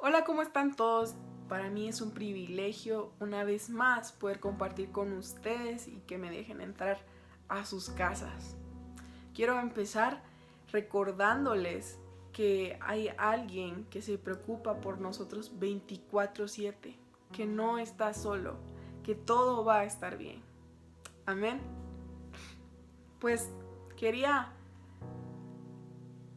Hola, ¿cómo están todos? Para mí es un privilegio una vez más poder compartir con ustedes y que me dejen entrar a sus casas. Quiero empezar recordándoles que hay alguien que se preocupa por nosotros 24/7, que no está solo, que todo va a estar bien. Amén. Pues quería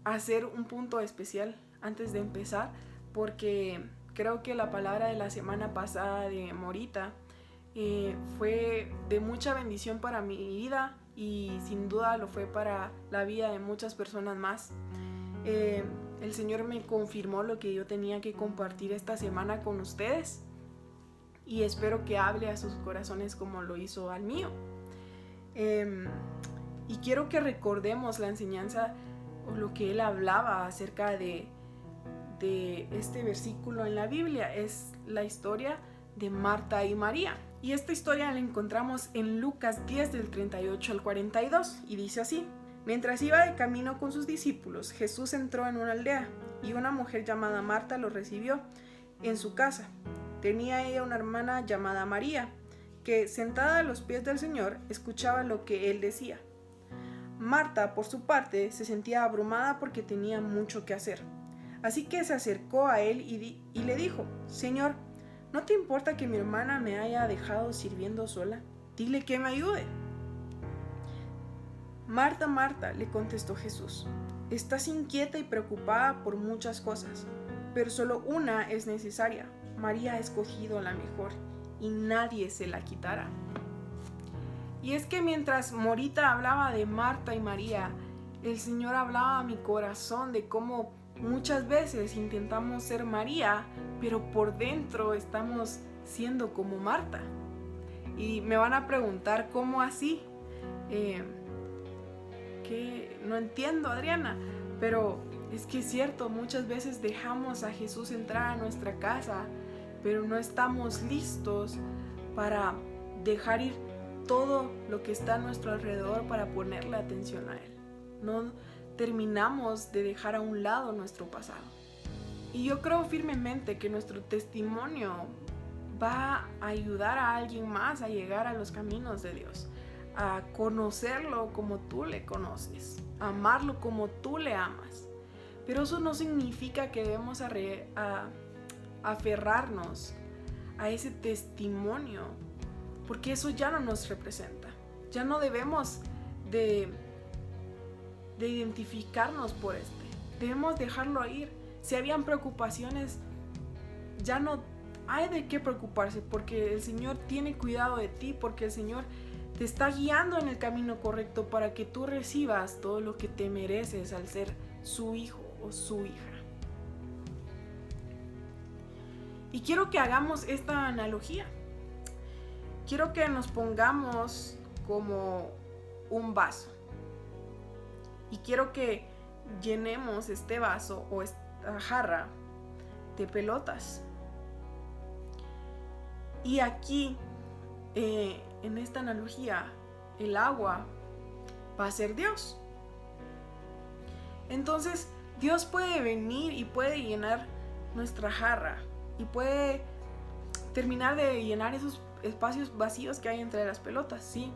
hacer un punto especial antes de empezar porque creo que la palabra de la semana pasada de Morita fue de mucha bendición para mi vida y sin duda lo fue para la vida de muchas personas más. El Señor me confirmó lo que yo tenía que compartir esta semana con ustedes y espero que hable a sus corazones como lo hizo al mío. Y quiero que recordemos la enseñanza o lo que él hablaba acerca de este versículo en la Biblia. Es la historia de Marta y María. Y esta historia la encontramos en Lucas 10 del 38 al 42 y dice así: Mientras iba de camino con sus discípulos, Jesús entró en una aldea y una mujer llamada Marta lo recibió en su casa. Tenía ella una hermana llamada María, que sentada a los pies del Señor escuchaba lo que él decía. Marta, por su parte, se sentía abrumada porque tenía mucho que hacer. Así que se acercó a él y le dijo: Señor, ¿no te importa que mi hermana me haya dejado sirviendo sola? Dile que me ayude. Marta, Marta, le contestó Jesús, estás inquieta y preocupada por muchas cosas, pero solo una es necesaria. María ha escogido la mejor y nadie se la quitará. Y es que mientras Morita hablaba de Marta y María, el Señor hablaba a mi corazón de cómo muchas veces intentamos ser María, pero por dentro estamos siendo como Marta. Y me van a preguntar, ¿cómo así? Que no entiendo, Adriana, pero es que es cierto, muchas veces dejamos a Jesús entrar a nuestra casa, pero no estamos listos para dejar ir todo lo que está a nuestro alrededor para ponerle atención a Él. No terminamos de dejar a un lado nuestro pasado. Y yo creo firmemente que nuestro testimonio va a ayudar a alguien más a llegar a los caminos de Dios, a conocerlo como tú le conoces, a amarlo como tú le amas. Pero eso no significa que debemos aferrarnos a ese testimonio, porque eso ya no nos representa. Ya no debemos de identificarnos por debemos dejarlo ir. Si habían preocupaciones, ya no hay de qué preocuparse, porque el Señor tiene cuidado de ti, porque el Señor te está guiando en el camino correcto para que tú recibas todo lo que te mereces al ser su hijo o su hija. Y quiero que hagamos esta analogía. Quiero que nos pongamos como un vaso. Y quiero que llenemos este vaso o esta jarra de pelotas. Y aquí, en esta analogía, el agua va a ser Dios. Entonces, Dios puede venir y puede llenar nuestra jarra y puede terminar de llenar esos espacios vacíos que hay entre las pelotas, sí.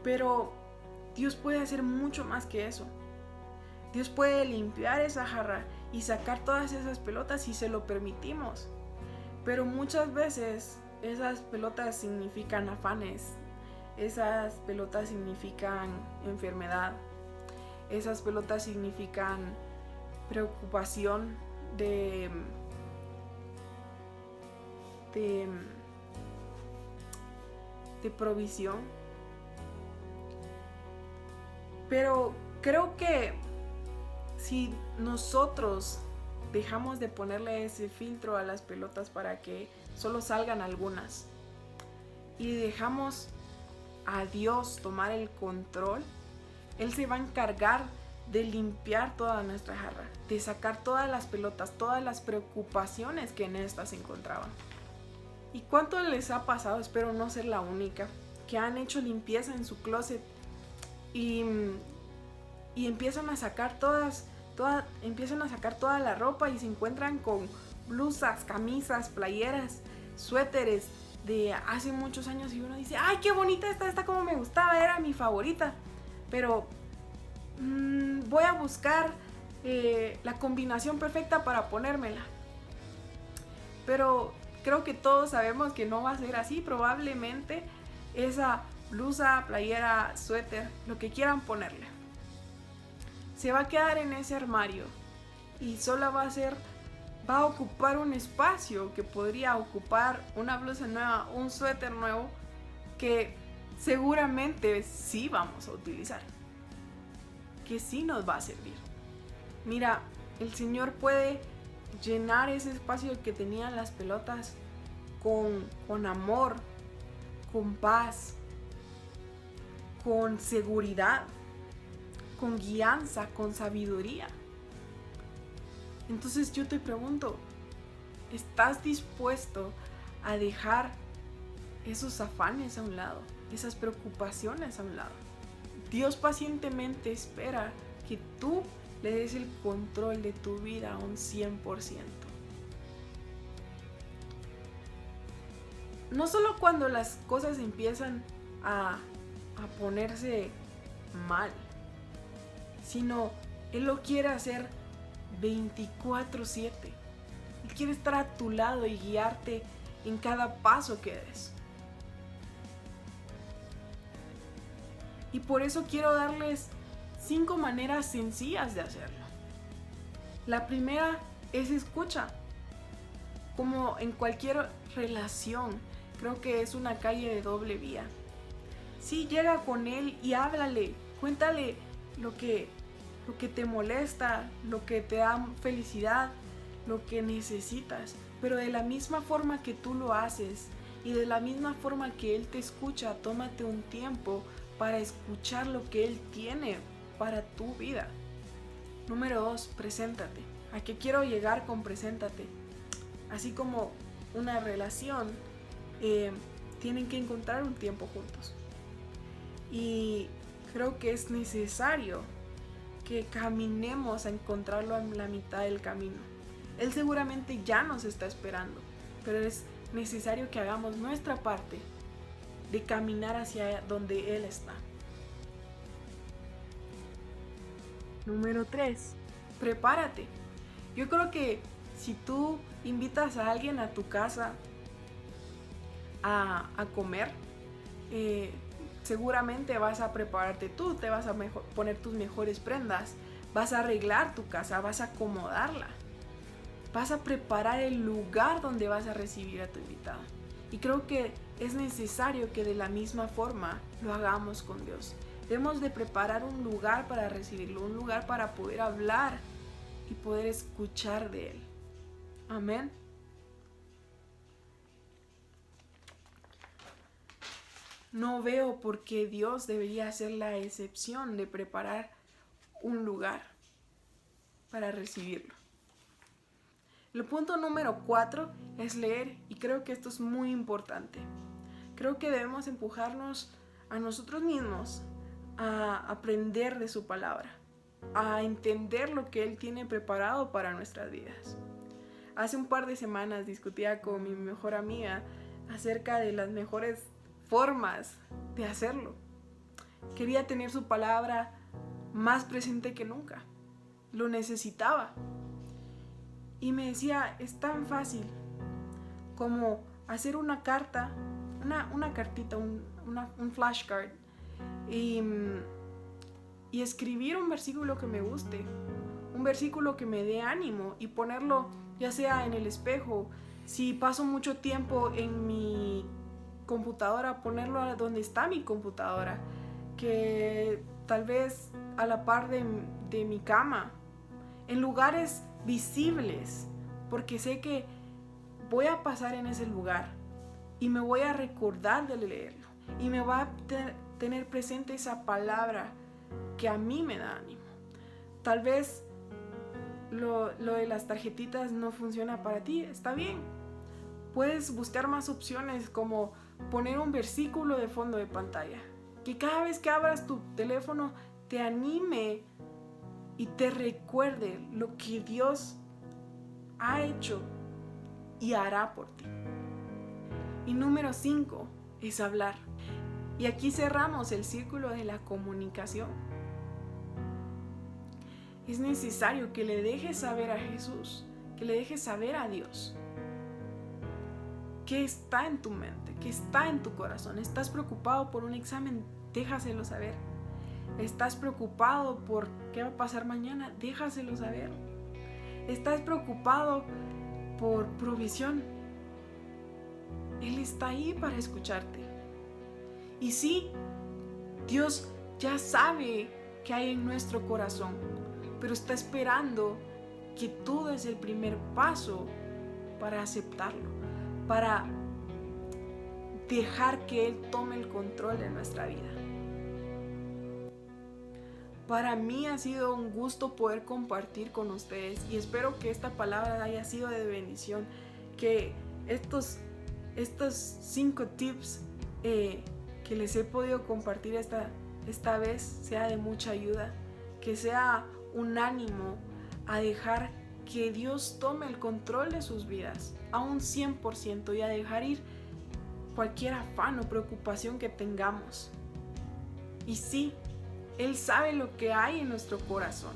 Pero Dios puede hacer mucho más que eso. Dios puede limpiar esa jarra y sacar todas esas pelotas si se lo permitimos. Pero muchas veces esas pelotas significan afanes, esas pelotas significan enfermedad, esas pelotas significan preocupación de provisión. Pero creo que si nosotros dejamos de ponerle ese filtro a las pelotas para que solo salgan algunas y dejamos a Dios tomar el control, Él se va a encargar de limpiar toda nuestra jarra, de sacar todas las pelotas, todas las preocupaciones que en estas se encontraban. ¿Y cuánto les ha pasado? Espero no ser la única, que han hecho limpieza en su closet y empiezan a sacar empiezan a sacar toda la ropa y se encuentran con blusas, camisas, playeras, suéteres de hace muchos años y uno dice, ¡ay, qué bonita esta como me gustaba, era mi favorita! Pero voy a buscar la combinación perfecta para ponérmela. Pero creo que todos sabemos que no va a ser así. Probablemente esa blusa, playera, suéter, lo que quieran ponerle, se va a quedar en ese armario y solo va a ocupar un espacio que podría ocupar una blusa nueva, un suéter nuevo, que seguramente sí vamos a utilizar, que sí nos va a servir. Mira, el Señor puede llenar ese espacio que tenían las pelotas con amor, con paz, con seguridad, con guianza, con sabiduría. Entonces yo te pregunto, ¿estás dispuesto a dejar esos afanes a un lado, esas preocupaciones a un lado? Dios pacientemente espera que tú le des el control de tu vida a un 100%. No solo cuando las cosas empiezan a ponerse mal, sino Él lo quiere hacer 24/7. Él quiere estar a tu lado y guiarte en cada paso que des. Y por eso quiero darles 5 maneras sencillas de hacerlo. La primera es escucha. Como en cualquier relación, creo que es una calle de doble vía. Sí, llega con él y háblale, cuéntale lo que te molesta, lo que te da felicidad, lo que necesitas. Pero de la misma forma que tú lo haces y de la misma forma que él te escucha, tómate un tiempo para escuchar lo que él tiene para tu vida. Número 2, preséntate. ¿A qué quiero llegar con preséntate? Así como una relación, tienen que encontrar un tiempo juntos. Y creo que es necesario que caminemos a encontrarlo en la mitad del camino. Él seguramente ya nos está esperando, pero es necesario que hagamos nuestra parte de caminar hacia donde Él está. Número 3, prepárate. Yo creo que si tú invitas a alguien a tu casa a comer, seguramente vas a prepararte tú, te vas a poner tus mejores prendas, vas a arreglar tu casa, vas a acomodarla, vas a preparar el lugar donde vas a recibir a tu invitado. Y creo que es necesario que de la misma forma lo hagamos con Dios. Debemos de preparar un lugar para recibirlo, un lugar para poder hablar y poder escuchar de Él. Amén. No veo por qué Dios debería hacer la excepción de preparar un lugar para recibirlo. El punto número 4 es leer, y creo que esto es muy importante. Creo que debemos empujarnos a nosotros mismos a aprender de su palabra, a entender lo que Él tiene preparado para nuestras vidas. Hace un par de semanas discutía con mi mejor amiga acerca de las mejores formas de hacerlo. Quería tener su palabra más presente que nunca. Lo necesitaba. Y me decía, es tan fácil como hacer una carta, una cartita, un flashcard y escribir un versículo que me guste, un versículo que me dé ánimo y ponerlo ya sea en el espejo. Si paso mucho tiempo en mi computadora, ponerlo a donde está mi computadora, que tal vez a la par de mi cama, en lugares visibles, porque sé que voy a pasar en ese lugar y me voy a recordar de leerlo y me va a tener presente esa palabra que a mí me da ánimo. Tal vez lo de las tarjetitas no funciona para ti, está bien. Puedes buscar más opciones como poner un versículo de fondo de pantalla, que cada vez que abras tu teléfono te anime y te recuerde lo que Dios ha hecho y hará por ti. Y número 5 es hablar. Y aquí cerramos el círculo de la comunicación. Es necesario que le dejes saber a Jesús, que le dejes saber a Dios qué está en tu mente, qué está en tu corazón. ¿Estás preocupado por un examen? Déjaselo saber. ¿Estás preocupado por qué va a pasar mañana? Déjaselo saber. ¿Estás preocupado por provisión? Él está ahí para escucharte. Y sí, Dios ya sabe qué hay en nuestro corazón, pero está esperando que tú des el primer paso para aceptarlo, para dejar que Él tome el control de nuestra vida. Para mí ha sido un gusto poder compartir con ustedes y espero que esta palabra haya sido de bendición, que estos 5 tips que les he podido compartir esta vez sea de mucha ayuda, que sea un ánimo a dejar que Dios tome el control de sus vidas a un 100% y a dejar ir cualquier afán o preocupación que tengamos. Y sí, Él sabe lo que hay en nuestro corazón,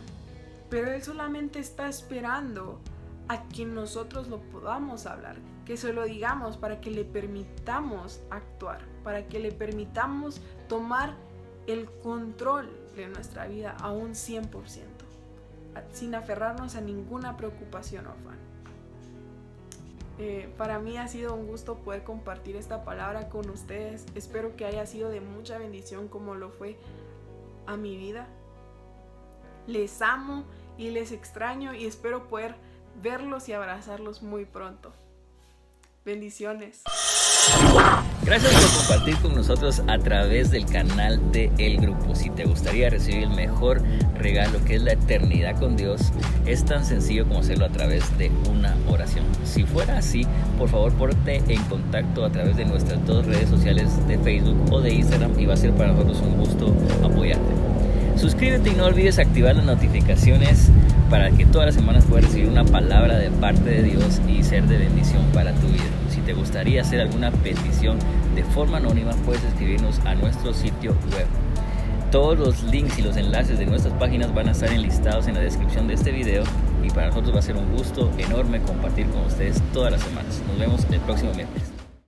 pero Él solamente está esperando a que nosotros lo podamos hablar, que se lo digamos para que le permitamos actuar, para que le permitamos tomar el control de nuestra vida a un 100%, sin aferrarnos a ninguna preocupación o afán. Para mí ha sido un gusto poder compartir esta palabra con ustedes. Espero que haya sido de mucha bendición como lo fue a mi vida. Les amo y les extraño y espero poder verlos y abrazarlos muy pronto. Bendiciones. Gracias por compartir con nosotros a través del canal de El Grupo. Si te gustaría recibir el mejor regalo, que es la eternidad con Dios, es tan sencillo como hacerlo a través de una oración. Si fuera así, por favor ponte en contacto a través de nuestras 2 redes sociales de Facebook o de Instagram y va a ser para nosotros un gusto apoyarte. Suscríbete y no olvides activar las notificaciones para que todas las semanas puedas recibir una palabra de parte de Dios y ser de bendición para tu vida. Si te gustaría hacer alguna petición de forma anónima, puedes escribirnos a nuestro sitio web. Todos los links y los enlaces de nuestras páginas van a estar enlistados en la descripción de este video y para nosotros va a ser un gusto enorme compartir con ustedes todas las semanas. Nos vemos el próximo miércoles.